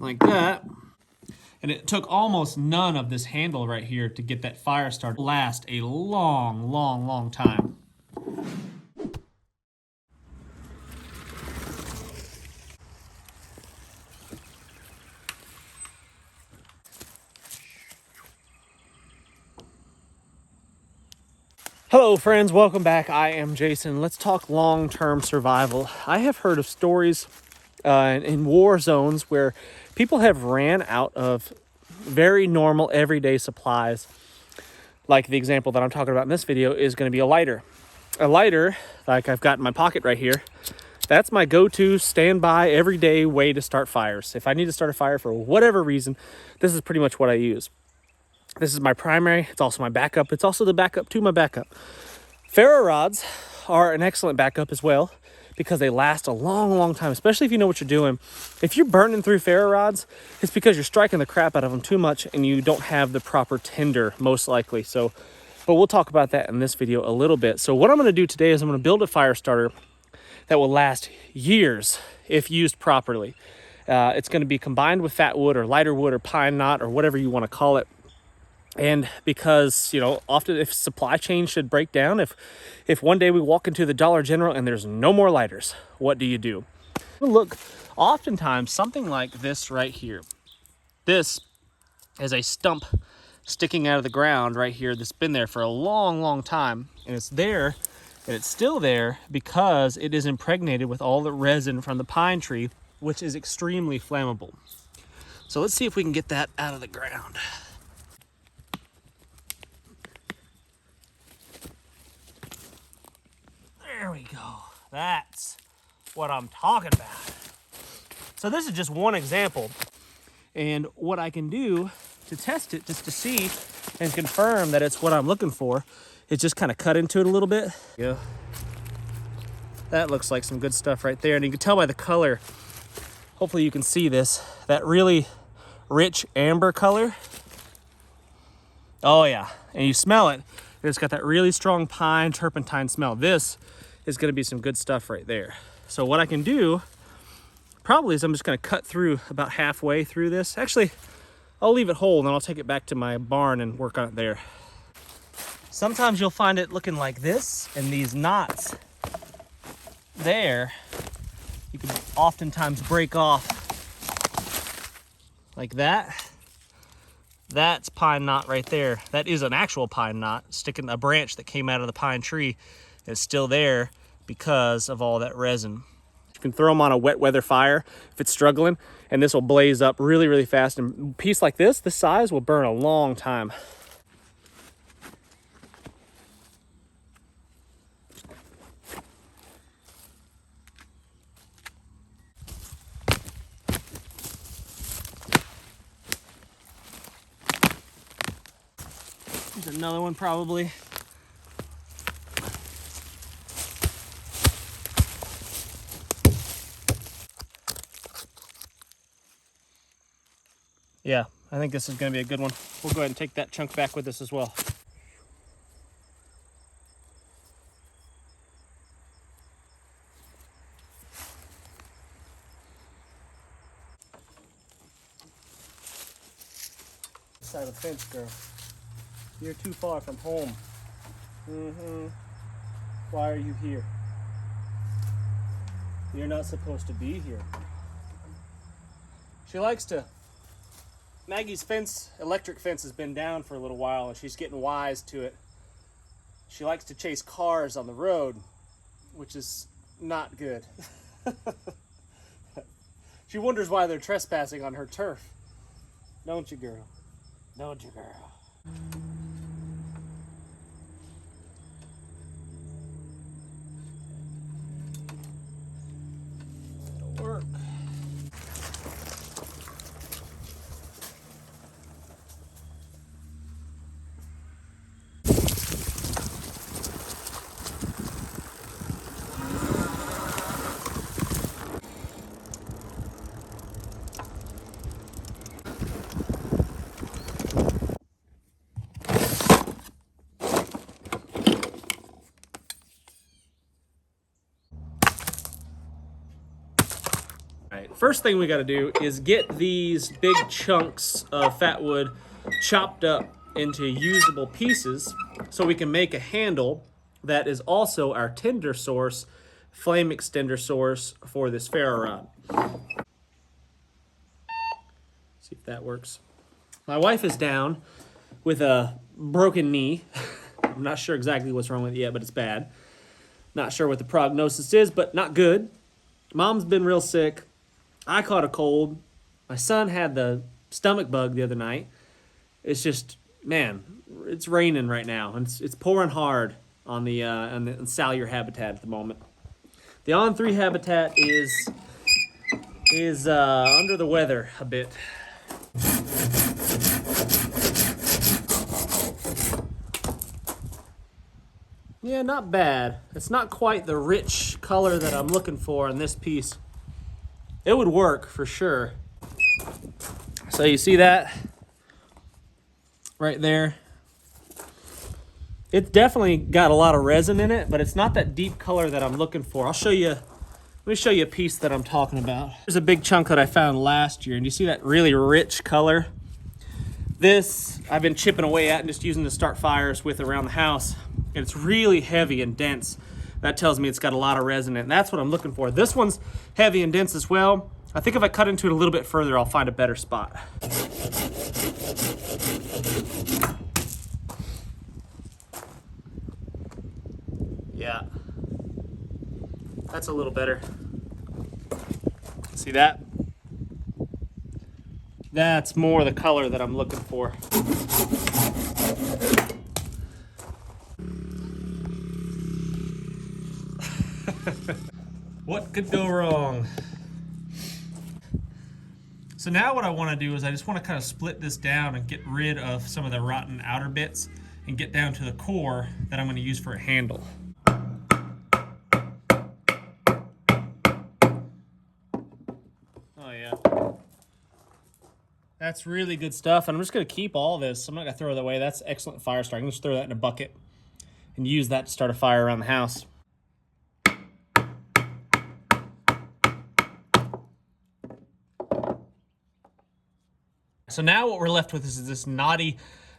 like that. And it took almost none of this handle right here to get that fire started. Last a long, long, long time. Hello friends, welcome back. I am Jason. Let's talk long-term survival. I have heard of stories in war zones where people have ran out of very normal everyday supplies. Like the example that I'm talking about in this video is going to be a lighter. A lighter, like I've got in my pocket right here, that's my go-to standby everyday way to start fires. If I need to start a fire for whatever reason, this is pretty much what I use. This is my primary. It's also my backup. It's also the backup to my backup. Ferro rods are an excellent backup as well because they last a long, long time, especially if you know what you're doing. If you're burning through ferro rods, it's because you're striking the crap out of them too much and you don't have the proper tinder, most likely. So, but we'll talk about that in this video a little bit. So what I'm going to do today is I'm going to build a fire starter that will last years if used properly. It's going to be combined with fatwood or lighter wood or pine knot or whatever you want to call it. And because, you know, often if supply chain should break down, if one day we walk into the Dollar General and there's no more lighters, what do you do? Look, oftentimes something like this right here, this is a stump sticking out of the ground right here that's been there for a long, long time. And it's there, and it's still there because it is impregnated with all the resin from the pine tree, which is extremely flammable. So let's see if we can get that out of the ground. There we go. That's what I'm talking about. So this is just one example. And what I can do to test it, just to see and confirm that it's what I'm looking for, is just kind of cut into it a little bit. Yeah. That looks like some good stuff right there. And you can tell by the color, hopefully you can see this, that really rich amber color. Oh yeah, and you smell it. It's got that really strong pine turpentine smell. This is going to be some good stuff right there. So what I can do probably is I'm just going to cut through about halfway through this. Actually, I'll leave it whole and then I'll take it back to my barn and work on it there. Sometimes you'll find it looking like this, and these knots there, you can oftentimes break off like that. That's pine knot right there. That is an actual pine knot sticking a branch that came out of the pine tree. It's still there because of all that resin. You can throw them on a wet weather fire if it's struggling, and this will blaze up really, really fast. And a piece like this size, will burn a long time. There's another one probably. Yeah, I think this is going to be a good one. We'll go ahead and take that chunk back with us as well. Side of the fence, girl. You're too far from home. Why are you here? You're not supposed to be here. She likes to... Maggie's fence, electric fence, has been down for a little while and she's getting wise to it. She likes to chase cars on the road, which is not good. She wonders why they're trespassing on her turf. Don't you, girl? Don't you, girl? It'll work. Right, first thing we got to do is get these big chunks of fatwood chopped up into usable pieces so we can make a handle that is also our tinder source, flame extender source for this ferro rod. See if that works. My wife is down with a broken knee. I'm not sure exactly what's wrong with it yet, but it's bad. Not sure what the prognosis is, but not good. Mom's been real sick. I caught a cold. My son had the stomach bug the other night. It's just, man, it's raining right now, and it's pouring hard on the sallier habitat at the moment. The on3 habitat is under the weather a bit. Yeah, not bad. It's not quite the rich color that I'm looking for in this piece. It would work for sure. So you see that right there? It's definitely got a lot of resin in it, but it's not that deep color that I'm looking for. I'll show you. Let me show you a piece that I'm talking about. There's a big chunk that I found last year, and you see that really rich color? This I've been chipping away at and just using to start fires with around the house. And it's really heavy and dense. That tells me it's got a lot of resin in it. And that's what I'm looking for. This one's heavy and dense as well. I think if I cut into it a little bit further, I'll find a better spot. Yeah. That's a little better. See that? That's more the color that I'm looking for. What could go wrong? So now what I want to do is I just want to kind of split this down and get rid of some of the rotten outer bits and get down to the core that I'm going to use for a handle. Oh yeah. That's really good stuff. And I'm just going to keep all this. I'm not going to throw it away. That's excellent fire starter. I'm going to just throw that in a bucket and use that to start a fire around the house. So now what we're left with is this knotty,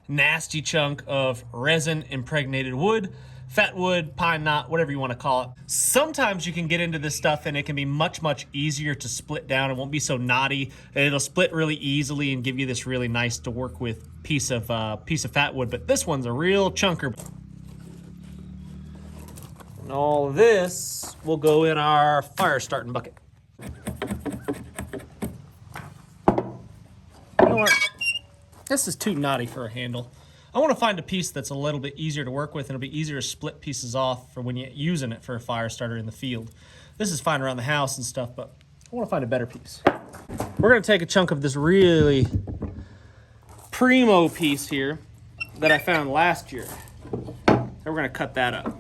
nasty chunk of resin impregnated wood, fatwood, pine knot, whatever you want to call it. Sometimes you can get into this stuff and it can be much, much easier to split down. It won't be so knotty. It'll split really easily and give you this really nice to work with piece of fatwood. But this one's a real chunker. And all this will go in our fire starting bucket. You know what? This is too knotty for a handle. I want to find a piece that's a little bit easier to work with and it'll be easier to split pieces off for when you're using it for a fire starter in the field. This is fine around the house and stuff, but I want to find a better piece. We're going to take a chunk of this really primo piece here that I found last year. And we're going to cut that up.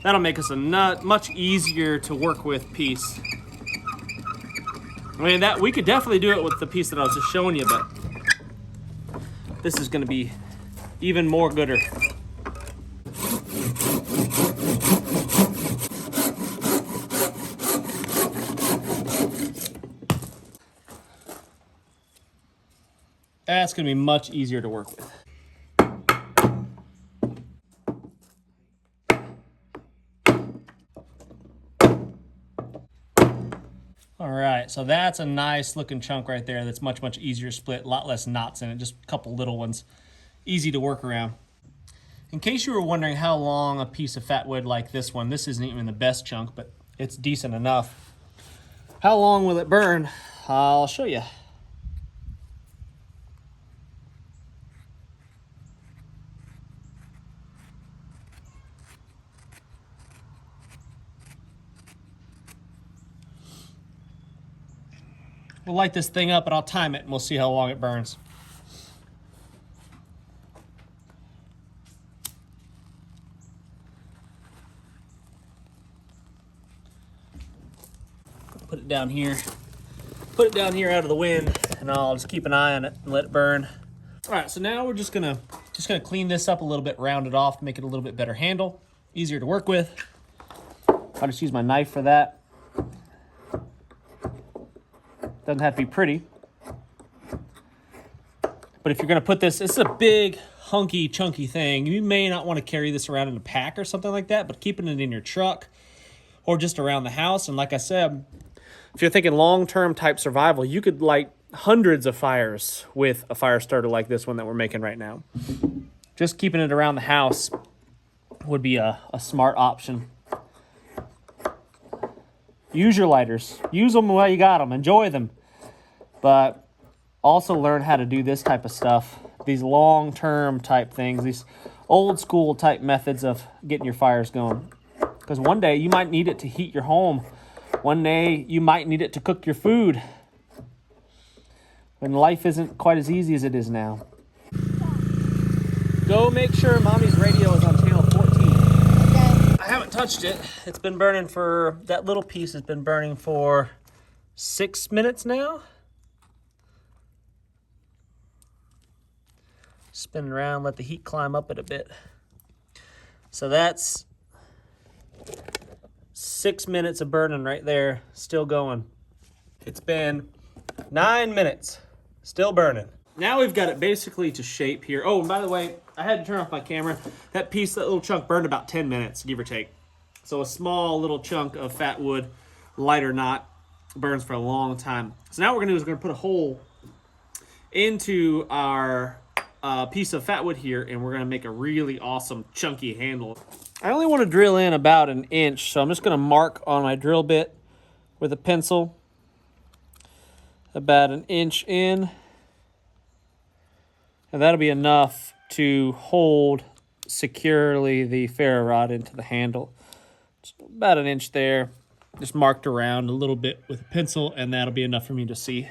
That'll make us a much easier to work with piece. I mean, that we could definitely do it with the piece that I was just showing you, but this is going to be even more gooder. That's going to be much easier to work with. All right, so that's a nice looking chunk right there that's much, much easier to split, a lot less knots in it, just a couple little ones, easy to work around. In case you were wondering how long a piece of fatwood like this one, this isn't even the best chunk, but it's decent enough. How long will it burn? I'll show you. We'll light this thing up and I'll time it and we'll see how long it burns. Put it down here. Put it down here out of the wind and I'll just keep an eye on it and let it burn. All right, so now we're just gonna clean this up a little bit, round it off, make it a little bit better handle, easier to work with. I'll just use my knife for that. Doesn't have to be pretty. But if you're going to put this is a big, hunky, chunky thing. You may not want to carry this around in a pack or something like that, but keeping it in your truck or just around the house. And like I said, if you're thinking long-term type survival, you could light hundreds of fires with a fire starter like this one that we're making right now. Just keeping it around the house would be a smart option. Use your lighters. Use them while you got them. Enjoy them. But also learn how to do this type of stuff. These long-term type things. These old-school type methods of getting your fires going. Because one day you might need it to heat your home. One day you might need it to cook your food. When life isn't quite as easy as it is now. Go make sure Mommy's radio is on channel 14. Okay. I haven't touched it. It's been burning for, that little piece has been burning for 6 minutes now. Spin around, let the heat climb up it a bit. So that's 6 minutes of burning right there, still going. It's been 9 minutes, still burning. Now we've got it basically to shape here. Oh, and by the way, I had to turn off my camera. That little chunk burned about 10 minutes, give or take. So a small little chunk of fat wood, light or not, burns for a long time. So now what we're gonna do is we're gonna put a hole into our piece of fat wood here, and we're gonna make a really awesome chunky handle. I only want to drill in about 1 inch, so I'm just gonna mark on my drill bit with a pencil about 1 inch in, and that'll be enough to hold securely the ferro rod into the handle. Just about 1 inch there, just marked around a little bit with a pencil, and that'll be enough for me to see.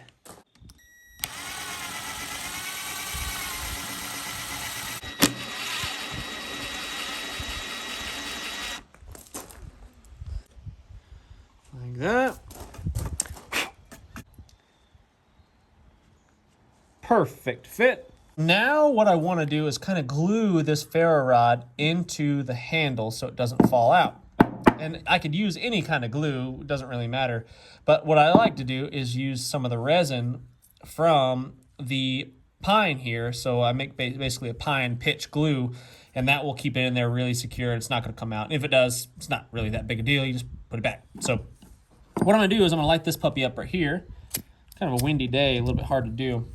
Like that. Perfect fit. Now what I want to do is kind of glue this ferro rod into the handle so it doesn't fall out. And I could use any kind of glue, it doesn't really matter. But what I like to do is use some of the resin from the pine here. So I make basically a pine pitch glue, and that will keep it in there really secure. It's not going to come out. And if it does, it's not really that big a deal. You just put it back. So what I'm going to do is I'm going to light this puppy up right here. Kind of a windy day, a little bit hard to do.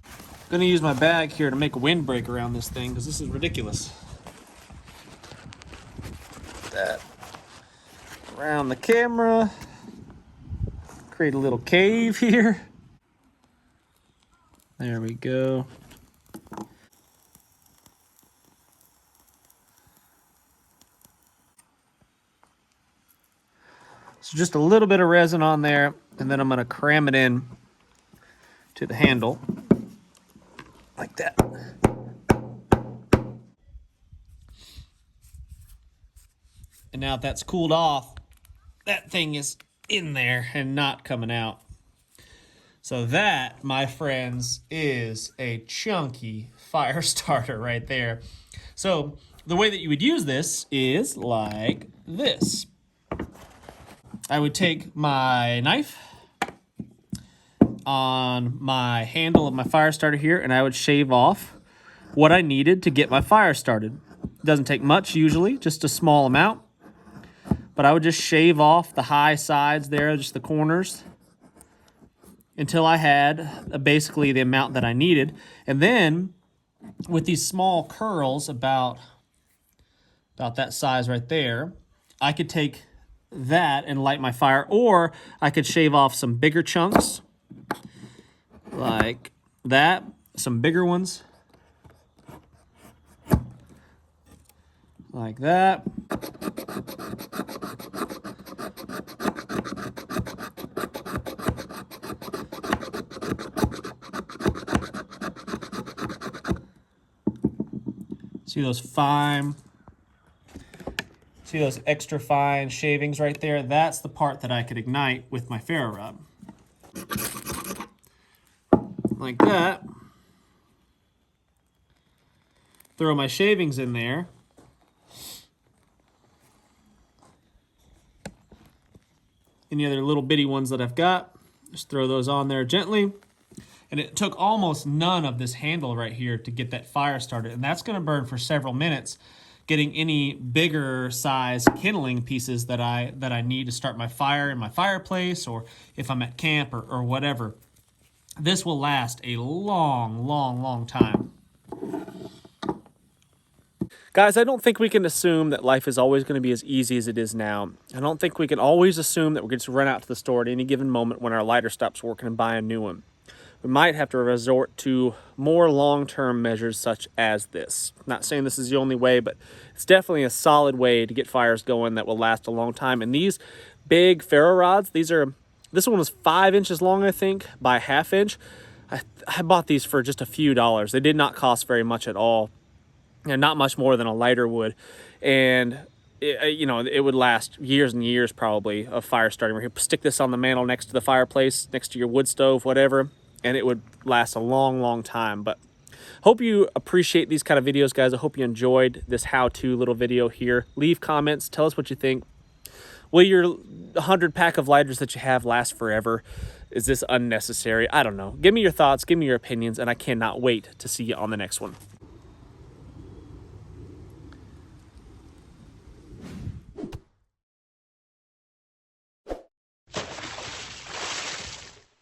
I'm going to use my bag here to make a windbreak around this thing because this is ridiculous. That around the camera. Create a little cave here. There we go. So just a little bit of resin on there, and then I'm going to cram it in to the handle like that. And now if that's cooled off, that thing is in there and not coming out. So that, my friends, is a chunky fire starter right there. So the way that you would use this is like this. I would take my knife on my handle of my fire starter here, and I would shave off what I needed to get my fire started. It doesn't take much usually, just a small amount. But I would just shave off the high sides there, just the corners, until I had basically the amount that I needed. And then with these small curls about that size right there, I could take that and light my fire, or I could shave off some bigger chunks like that, some bigger ones like that. See those extra fine shavings right there? That's the part that I could ignite with my ferro rod. Like that. Throw my shavings in there. Any other little bitty ones that I've got. Just throw those on there gently. And it took almost none of this handle right here to get that fire started. And that's gonna burn for several minutes, getting any bigger size kindling pieces that I need to start my fire in my fireplace, or if I'm at camp or whatever. This will last a long, long, long time. Guys, I don't think we can assume that life is always going to be as easy as it is now. I don't think we can always assume that we're going to run out to the store at any given moment when our lighter stops working and buy a new one. We might have to resort to more long-term measures such as this. Not saying this is the only way, but it's definitely a solid way to get fires going that will last a long time. And these big ferro rods, this one was 5 inches long, I think, by 1/2 inch. I bought these for just a few dollars. They did not cost very much at all. And not much more than a lighter would. And it would last years and years probably of fire starting. Where you stick this on the mantle next to the fireplace, next to your wood stove, whatever, and it would last a long, long time. But hope you appreciate these kind of videos, guys. I hope you enjoyed this how-to little video here. Leave comments, tell us what you think. Will your 100 pack of lighters that you have last forever? Is this unnecessary? I don't know. Give me your thoughts, give me your opinions, and I cannot wait to see you on the next one.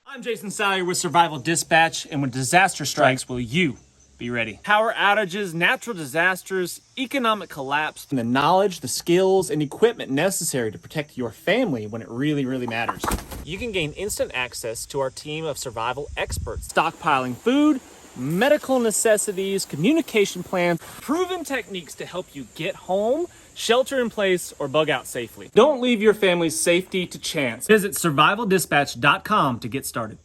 I'm Jason Salyer with Survival Dispatch, and when disaster strikes, will you be ready? Power outages, natural disasters, economic collapse, and the knowledge, the skills, and equipment necessary to protect your family when it really, really matters. You can gain instant access to our team of survival experts, stockpiling food, medical necessities, communication plans, proven techniques to help you get home, shelter in place, or bug out safely. Don't leave your family's safety to chance. Visit survivaldispatch.com to get started.